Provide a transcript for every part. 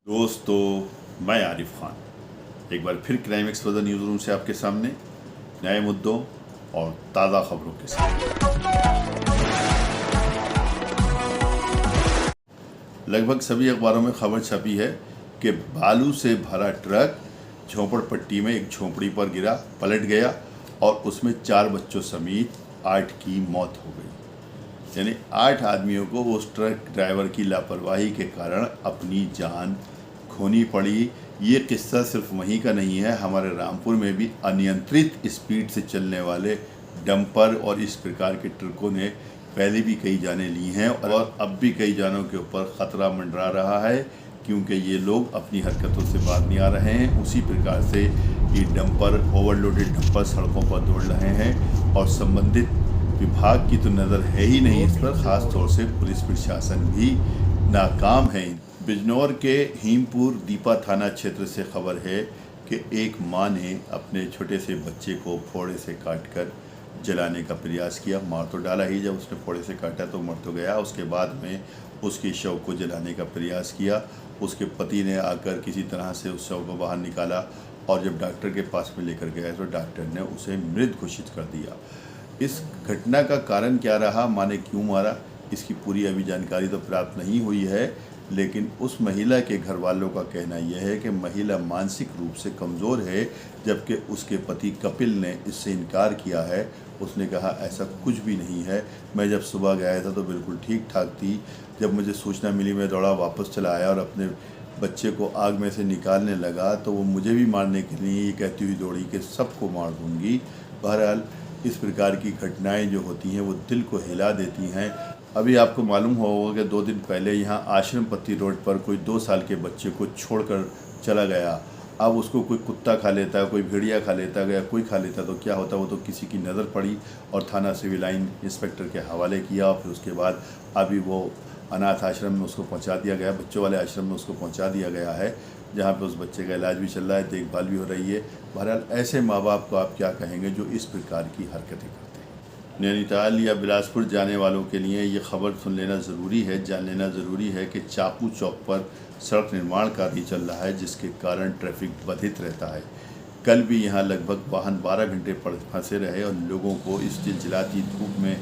दोस्तों, मैं आरिफ खान एक बार फिर क्राइम एक्सपोजर न्यूज़ रूम से आपके सामने नए मुद्दों और ताज़ा खबरों के साथ। लगभग सभी अखबारों में खबर छपी है कि बालू से भरा ट्रक झोपड़पट्टी में एक झोपड़ी पर गिरा, पलट गया और उसमें 4 बच्चों समेत 8 की मौत हो गई। यानी 8 आदमियों को उस ट्रक ड्राइवर की लापरवाही के कारण अपनी जान खोनी पड़ी। ये किस्सा सिर्फ वहीं का नहीं है, हमारे रामपुर में भी अनियंत्रित स्पीड से चलने वाले डंपर और इस प्रकार के ट्रकों ने पहले भी कई जानें ली हैं और अब भी कई जानों के ऊपर ख़तरा मंडरा रहा है, क्योंकि ये लोग अपनी हरकतों से बाहर नहीं आ रहे हैं। उसी प्रकार से ये डंपर, ओवरलोडेड डंपर सड़कों पर दौड़ रहे हैं और संबंधित विभाग की तो नज़र है ही नहीं इस पर, ख़ास तौर से पुलिस प्रशासन भी नाकाम है। बिजनौर के हीमपुर दीपा थाना क्षेत्र से खबर है कि एक मां ने अपने छोटे से बच्चे को फोड़े से काटकर जलाने का प्रयास किया। मार तो डाला ही, जब उसने फोड़े से काटा तो मर तो गया। उसके बाद में उसके शव को जलाने का प्रयास किया। उसके पति ने आकर किसी तरह से उस शव को बाहर निकाला और जब डॉक्टर के पास में लेकर गया तो डॉक्टर ने उसे मृत घोषित कर दिया। इस घटना का कारण क्या रहा, मां ने क्यों मारा, इसकी पूरी अभी जानकारी तो प्राप्त नहीं हुई है, लेकिन उस महिला के घर वालों का कहना यह है कि महिला मानसिक रूप से कमज़ोर है, जबकि उसके पति कपिल ने इससे इनकार किया है। उसने कहा ऐसा कुछ भी नहीं है, मैं जब सुबह गया था तो बिल्कुल ठीक ठाक थी। जब मुझे सूचना मिली मैं दौड़ा वापस चला आया और अपने बच्चे को आग में से निकालने लगा तो वो मुझे भी मारने के लिए ये कहती हुई दौड़ी कि सबको मार दूँगी। बहरहाल इस प्रकार की घटनाएं जो होती हैं वो दिल को हिला देती हैं। अभी आपको मालूम होगा कि 2 दिन पहले यहाँ आश्रमपति रोड पर कोई 2 साल के बच्चे को छोड़कर चला गया। अब उसको कोई कुत्ता खा लेता है, कोई भेड़िया खा लेता है, कोई खा लेता तो क्या होता, वो तो किसी की नज़र पड़ी और थाना सिविल लाइन इंस्पेक्टर के हवाले किया। और फिर उसके बाद अभी वो अनाथ आश्रम में उसको पहुँचा दिया गया, बच्चों वाले आश्रम में उसको पहुँचा दिया गया है, जहाँ पे उस बच्चे का इलाज भी चल रहा है, देखभाल भी हो रही है। बहरहाल ऐसे माँ बाप को आप क्या कहेंगे जो इस प्रकार की हरकतें करते हैं। नैनीताल या बिलासपुर जाने वालों के लिए ये खबर सुन लेना ज़रूरी है, जान लेना ज़रूरी है कि चाकू चौक पर सड़क निर्माण कार्य चल रहा है, जिसके कारण ट्रैफिक बाधित रहता है। कल भी यहाँ लगभग वाहन 12 घंटे फंसे रहे और लोगों को इस चिलचिलाती धूप में,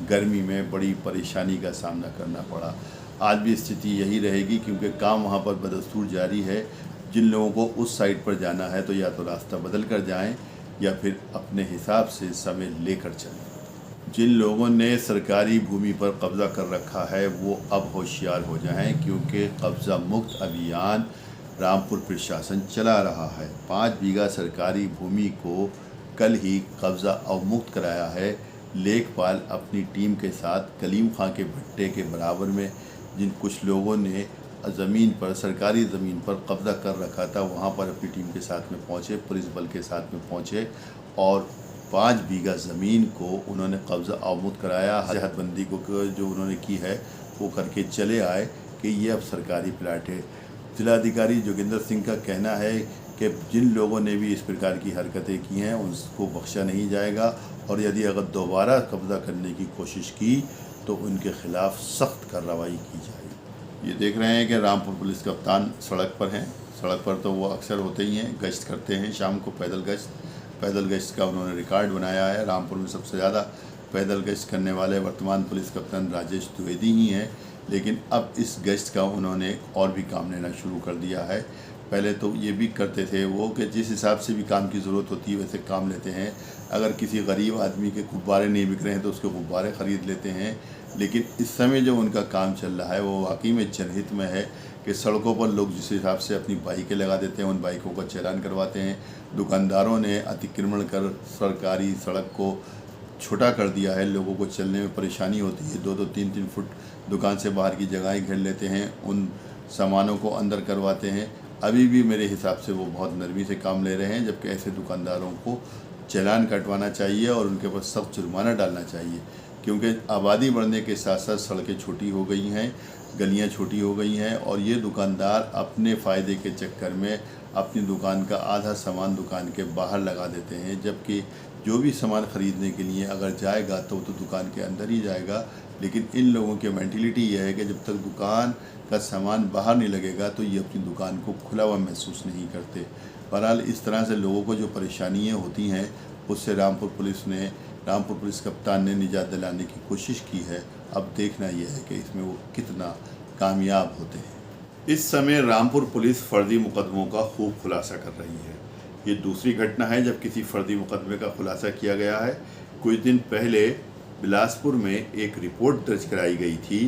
गर्मी में बड़ी परेशानी का सामना करना पड़ा। आज भी स्थिति यही रहेगी, क्योंकि काम वहाँ पर बदस्तूर जारी है। जिन लोगों को उस साइड पर जाना है तो या तो रास्ता बदल कर जाएं या फिर अपने हिसाब से समय लेकर चलें। जिन लोगों ने सरकारी भूमि पर कब्ज़ा कर रखा है वो अब होशियार हो जाएं, क्योंकि कब्ज़ा मुक्त अभियान रामपुर प्रशासन चला रहा है। 5 बीघा सरकारी भूमि को कल ही कब्ज़ा अवमुक्त कराया है। लेखपाल अपनी टीम के साथ कलीम खां के भट्टे के बराबर में जिन कुछ लोगों ने ज़मीन पर, सरकारी ज़मीन पर कब्ज़ा कर रखा था, वहाँ पर अपनी टीम के साथ में पहुँचे, पुलिस बल के साथ में पहुँचे और 5 बीघा ज़मीन को उन्होंने कब्ज़ा अवमुक्त कराया। हदबंदी को जो उन्होंने की है वो करके चले आए कि ये अब सरकारी प्लाट है। जिलाधिकारी जोगिंदर सिंह का कहना है कि जिन लोगों ने भी इस प्रकार की हरकतें की हैं उनको बख्शा नहीं जाएगा और यदि अगर दोबारा कब्ज़ा करने की कोशिश की तो उनके खिलाफ़ सख्त कार्रवाई की जाएगी। ये देख रहे हैं कि रामपुर पुलिस कप्तान सड़क पर हैं। सड़क पर तो वो अक्सर होते ही हैं, गश्त करते हैं शाम को, पैदल गश्त का उन्होंने रिकॉर्ड बनाया है। रामपुर में सबसे ज़्यादा पैदल गश्त करने वाले वर्तमान पुलिस कप्तान राजेश द्विवेदी ही हैं, लेकिन अब इस गश्त का उन्होंने और भी काम लेना शुरू कर दिया है। पहले तो ये भी करते थे वो कि जिस हिसाब से भी काम की ज़रूरत होती है वैसे काम लेते हैं। अगर किसी गरीब आदमी के गुब्बारे नहीं बिक रहे हैं तो उसके गुब्बारे ख़रीद लेते हैं। लेकिन इस समय जो उनका काम चल रहा है वो वाकई में जनहित में है कि सड़कों पर लोग जिस हिसाब से अपनी बाइकें लगा देते हैं उन बाइकों का चालान करवाते हैं। दुकानदारों ने अतिक्रमण कर सरकारी सड़क को छोटा कर दिया है, लोगों को चलने में परेशानी होती है। 2-2, 3-3 फुट दुकान से बाहर की जगहें घेर लेते हैं, उन सामानों को अंदर करवाते हैं। अभी भी मेरे हिसाब से वो बहुत नरमी से काम ले रहे हैं, जबकि ऐसे दुकानदारों को चालान कटवाना चाहिए और उनके ऊपर सख्त जुर्माना डालना चाहिए, क्योंकि आबादी बढ़ने के साथ साथ सड़कें छोटी हो गई हैं, गलियां छोटी हो गई हैं और ये दुकानदार अपने फ़ायदे के चक्कर में अपनी दुकान का आधा सामान दुकान के बाहर लगा देते हैं, जबकि जो भी सामान ख़रीदने के लिए अगर जाएगा तो दुकान के अंदर ही जाएगा, लेकिन इन लोगों की मेंटिलिटी ये है कि जब तक दुकान का सामान बाहर नहीं लगेगा तो ये अपनी दुकान को खुला हुआ महसूस नहीं करते। बहरहाल इस तरह से लोगों को जो परेशानियाँ होती हैं उससे रामपुर पुलिस कप्तान ने निजात दिलाने की कोशिश की है। अब देखना यह है कि इसमें वो कितना कामयाब होते हैं। इस समय रामपुर पुलिस फर्जी मुकदमों का खूब खुलासा कर रही है। ये दूसरी घटना है जब किसी फर्जी मुकदमे का खुलासा किया गया है। कुछ दिन पहले बिलासपुर में एक रिपोर्ट दर्ज कराई गई थी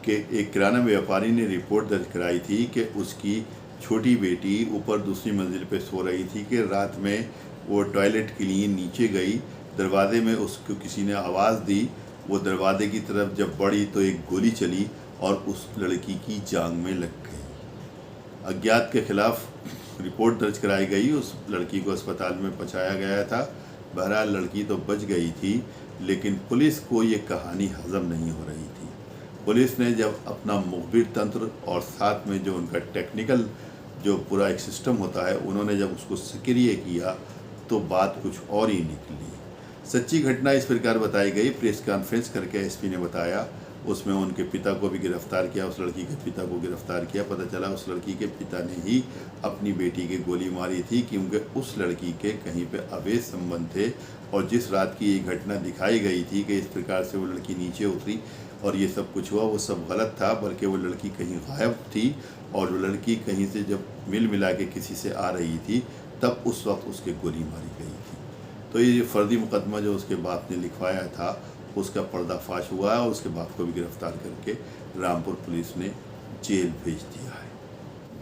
कि एक किराना व्यापारी ने रिपोर्ट दर्ज कराई थी कि उसकी छोटी बेटी ऊपर दूसरी मंजिल पे सो रही थी कि रात में वो टॉयलेट के लिए नीचे गई, दरवाजे में उसको किसी ने आवाज़ दी, वो दरवाजे की तरफ जब बढ़ी तो एक गोली चली और उस लड़की की जांघ में लग गई। अज्ञात के खिलाफ रिपोर्ट दर्ज कराई गई, उस लड़की को अस्पताल में पहुंचाया गया था। बहरहाल लड़की तो बच गई थी, लेकिन पुलिस को ये कहानी हजम नहीं हो रही थी। पुलिस ने जब अपना मुखबिर तंत्र और साथ में जो उनका टेक्निकल जो पूरा एक सिस्टम होता है, उन्होंने जब उसको सक्रिय किया तो बात कुछ और ही निकली। सच्ची घटना इस प्रकार बताई गई, प्रेस कॉन्फ्रेंस करके एसपी ने बताया, उसमें उनके पिता को भी गिरफ्तार किया, उस लड़की के पिता को गिरफ्तार किया। पता चला उस लड़की के पिता ने ही अपनी बेटी की गोली मारी थी, क्योंकि उस लड़की के कहीं पे अवैध संबंध थे। और जिस रात की ये घटना दिखाई गई थी कि इस प्रकार से वो लड़की नीचे उतरी और ये सब कुछ हुआ, वो सब गलत था, बल्कि वो लड़की कहीं गायब थी और वो लड़की कहीं से जब मिला के किसी से आ रही थी तब उस वक्त उसके गोली मारी गई थी। तो ये फर्जी मुकदमा जो उसके बाप ने लिखवाया था उसका पर्दाफाश हुआ है और उसके बाप को भी गिरफ्तार करके रामपुर पुलिस ने जेल भेज दिया है।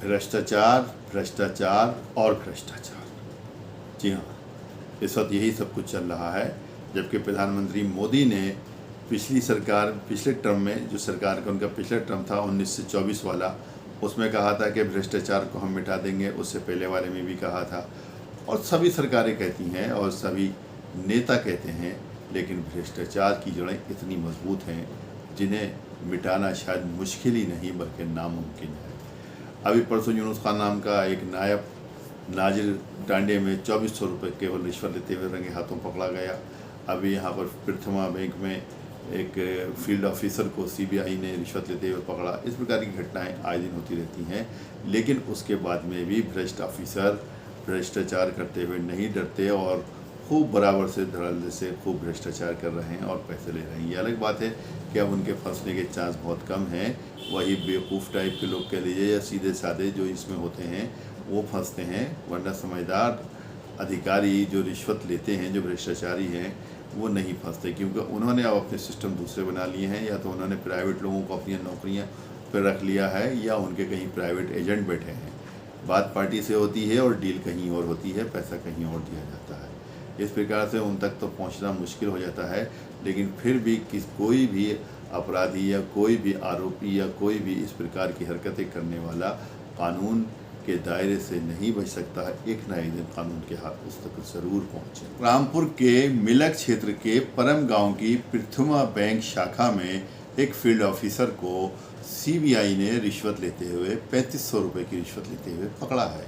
भ्रष्टाचार और भ्रष्टाचार, जी हाँ, इस वक्त यही सब कुछ चल रहा है। जबकि प्रधानमंत्री मोदी ने पिछले टर्म में जो सरकार का उनका पिछला टर्म था 19 से 24 वाला, उसमें कहा था कि भ्रष्टाचार को हम मिटा देंगे। उससे पहले वाले में भी कहा था और सभी सरकारें कहती हैं और सभी नेता कहते हैं, लेकिन भ्रष्टाचार की जड़ें इतनी मजबूत हैं जिन्हें मिटाना शायद मुश्किल ही नहीं बल्कि नामुमकिन है। अभी परसों यूनुस खान नाम का एक नायब नाजिर टांडे में 2400 रुपये केवल रिश्वत लेते हुए रंगे हाथों पकड़ा गया। अभी यहाँ पर प्रथमा बैंक में एक फील्ड ऑफिसर को सीबीआई ने रिश्वत लेते हुए पकड़ा। इस प्रकार की घटनाएं आए दिन होती रहती हैं, लेकिन उसके बाद में भी भ्रष्ट ऑफिसर भ्रष्टाचार करते हुए नहीं डरते और खूब बराबर से धड़ल्ले से खूब भ्रष्टाचार कर रहे हैं और पैसे ले रहे हैं। ये अलग बात है कि अब उनके फंसने के चांस बहुत कम हैं। वही बेवकूफ़ टाइप के लोग कह लीजिए या सीधे साधे जो इसमें होते हैं वो फंसते हैं, वरना समझदार अधिकारी जो रिश्वत लेते हैं, जो भ्रष्टाचारी हैं, वो नहीं फंसते, क्योंकि उन्होंने अब अपने सिस्टम दूसरे बना लिए हैं। या तो उन्होंने प्राइवेट लोगों को अपनी नौकरियां पर रख लिया है या उनके कहीं प्राइवेट एजेंट बैठे हैं। बात पार्टी से होती है और डील कहीं और होती है, पैसा कहीं और दिया जाता है। इस प्रकार से उन तक तो पहुंचना मुश्किल हो जाता है, लेकिन फिर भी कोई भी अपराधी या कोई भी आरोपी या कोई भी इस प्रकार की हरकतें करने वाला कानून के दायरे से नहीं बच सकता है। एक ना एक दिन कानून के हाथ उस तक जरूर पहुंचे। रामपुर के मिलक क्षेत्र के परम गांव की प्रथमा बैंक शाखा में एक फील्ड ऑफिसर को सीबीआई ने रिश्वत लेते हुए 3500 रुपये की रिश्वत लेते हुए पकड़ा है।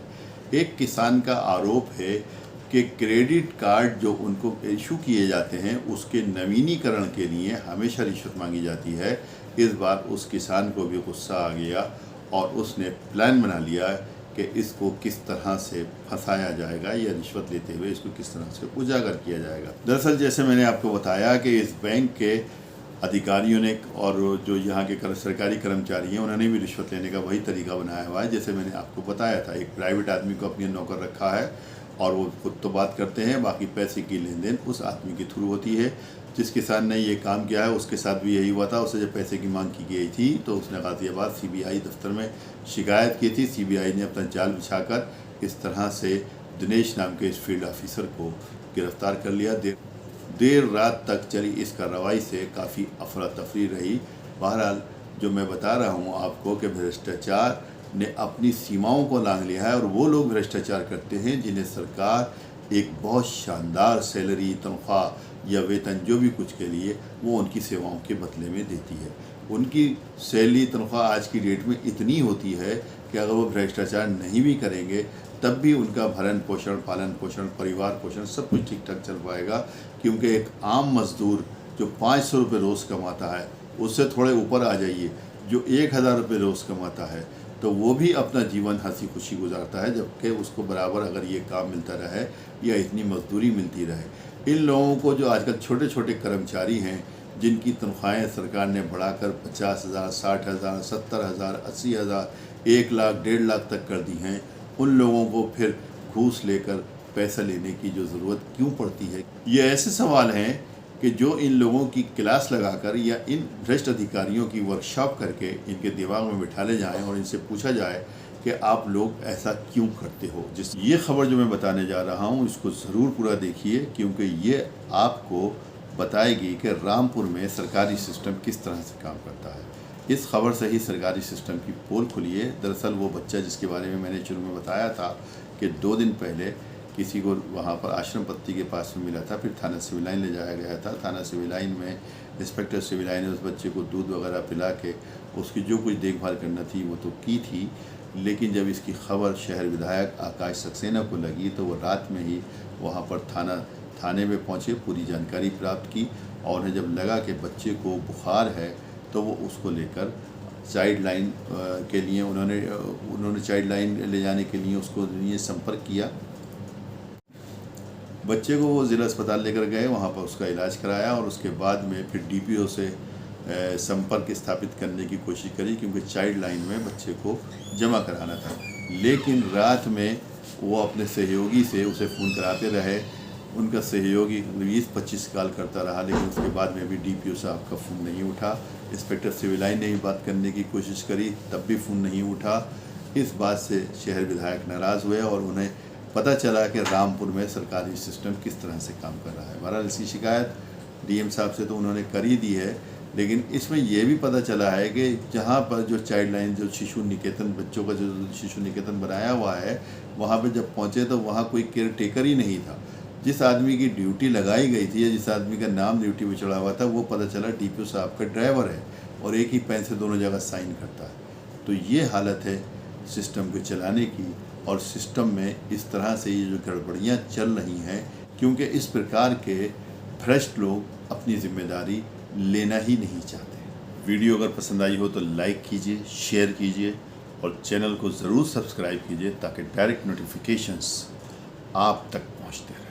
एक किसान का आरोप है कि क्रेडिट कार्ड जो उनको इशू किए जाते हैं उसके नवीनीकरण के लिए हमेशा रिश्वत मांगी जाती है। इस बार उस किसान को भी गुस्सा आ गया और उसने प्लान बना लिया कि इसको किस तरह से फंसाया जाएगा या रिश्वत लेते हुए इसको किस तरह से उजागर किया जाएगा। दरअसल जैसे मैंने आपको बताया कि इस बैंक के अधिकारियों ने और जो यहाँ के सरकारी कर्मचारी हैं उन्होंने भी रिश्वत लेने का वही तरीका बनाया हुआ है जैसे मैंने आपको बताया था। एक प्राइवेट आदमी को अपनी नौकर रखा है और वो खुद तो बात करते हैं, बाकी पैसे की लेन देन उस आदमी के थ्रू होती है। जिस किसान ने ये काम किया है उसके साथ भी यही हुआ था। उससे जब पैसे की मांग की गई थी तो उसने गाजियाबाद सीबीआई दफ्तर में शिकायत की थी। सीबीआई ने अपना जाल बिछाकर इस तरह से दिनेश नाम के इस फील्ड ऑफिसर को गिरफ्तार कर लिया। देर रात तक चली इस कार्रवाई से काफ़ी अफरा तफरी रही। बहरहाल जो मैं बता रहा हूँ आपको कि भ्रष्टाचार ने अपनी सीमाओं को लांघ लिया है और वो लोग भ्रष्टाचार करते हैं जिन्हें सरकार एक बहुत शानदार सैलरी, तनख्वाह या वेतन जो भी कुछ के लिए वो उनकी सेवाओं के बदले में देती है। उनकी सैलरी, तनख्वाह आज की डेट में इतनी होती है कि अगर वो भ्रष्टाचार नहीं भी करेंगे तब भी उनका भरण पोषण, पालन पोषण, परिवार पोषण सब कुछ ठीक ठाक चल पाएगा। क्योंकि एक आम मजदूर जो 500 रुपये रोज़ कमाता है उससे थोड़े ऊपर आ जाइए, जो 1,000 रुपये रोज़ कमाता है तो वो भी अपना जीवन हंसी खुशी गुजारता है, जबकि उसको बराबर अगर ये काम मिलता रहे या इतनी मजदूरी मिलती रहे। इन लोगों को जो आजकल छोटे छोटे कर्मचारी हैं, जिनकी तनख्वाहें सरकार ने बढ़ाकर 50,000, 60,000, 70,000, 80,000, 1 लाख, 1.5 लाख तक कर दी हैं, उन लोगों को फिर घूस लेकर पैसा लेने की जो ज़रूरत क्यों पड़ती है? ये ऐसे सवाल हैं कि जो इन लोगों की क्लास लगाकर या इन भ्रष्ट अधिकारियों की वर्कशॉप करके इनके दिमाग में बिठाले जाएं और इनसे पूछा जाए कि आप लोग ऐसा क्यों करते हो। ये खबर जो मैं बताने जा रहा हूँ इसको ज़रूर पूरा देखिए, क्योंकि ये आपको बताएगी कि रामपुर में सरकारी सिस्टम किस तरह से काम करता है। इस खबर से ही सरकारी सिस्टम की पोल खुली है। दरअसल वो बच्चा जिसके बारे में मैंने शुरू में बताया था कि 2 दिन पहले किसी को वहाँ पर आश्रम पत्ती के पास में मिला था, फिर थाना सिविल लाइन ले जाया गया था। थाना सिविल लाइन में इंस्पेक्टर सिविल लाइन ने उस बच्चे को दूध वगैरह पिला के उसकी जो कुछ देखभाल करना थी वो तो की थी, लेकिन जब इसकी खबर शहर विधायक आकाश सक्सेना को लगी तो वो रात में ही वहाँ पर थाने में पहुँचे, पूरी जानकारी प्राप्त की और उन्हें जब लगा कि बच्चे को बुखार है तो वो उसको लेकर चाइल्ड लाइन के लिए उन्होंने चाइल्ड लाइन ले जाने के लिए उसको लिए संपर्क किया। बच्चे को वो ज़िला अस्पताल लेकर गए, वहाँ पर उसका इलाज कराया और उसके बाद में फिर डीपीओ से संपर्क स्थापित करने की कोशिश करी, क्योंकि चाइल्ड लाइन में बच्चे को जमा कराना था। लेकिन रात में वो अपने सहयोगी से उसे फ़ोन कराते रहे। उनका सहयोगी 20-25 कॉल करता रहा, लेकिन उसके बाद में भी डीपीओ साहब का फ़ोन नहीं उठा। इंस्पेक्टर सिविल लाइन ने भी बात करने की कोशिश करी, तब भी फ़ोन नहीं उठा। इस बात से शहर विधायक नाराज़ हुए और उन्हें पता चला कि रामपुर में सरकारी सिस्टम किस तरह से काम कर रहा है। बहरहाल इसकी शिकायत डीएम साहब से तो उन्होंने कर ही दी है, लेकिन इसमें यह भी पता चला है कि जहाँ पर जो चाइल्ड लाइन, जो शिशु निकेतन, बच्चों का जो शिशु निकेतन बनाया हुआ है, वहाँ पे जब पहुँचे तो वहाँ कोई केयर टेकर ही नहीं था। जिस आदमी की ड्यूटी लगाई गई थी या जिस आदमी का नाम ड्यूटी पे चढ़ा हुआ था वो पता चला डीपीओ साहब का ड्राइवर है और एक ही पेन से दोनों जगह साइन करता है। तो ये हालत है सिस्टम को चलाने की, और सिस्टम में इस तरह से ये जो गड़बड़ियाँ चल रही हैं, क्योंकि इस प्रकार के भ्रष्ट लोग अपनी जिम्मेदारी लेना ही नहीं चाहते। वीडियो अगर पसंद आई हो तो लाइक कीजिए, शेयर कीजिए और चैनल को ज़रूर सब्सक्राइब कीजिए ताकि डायरेक्ट नोटिफिकेशंस आप तक पहुंचते रहें।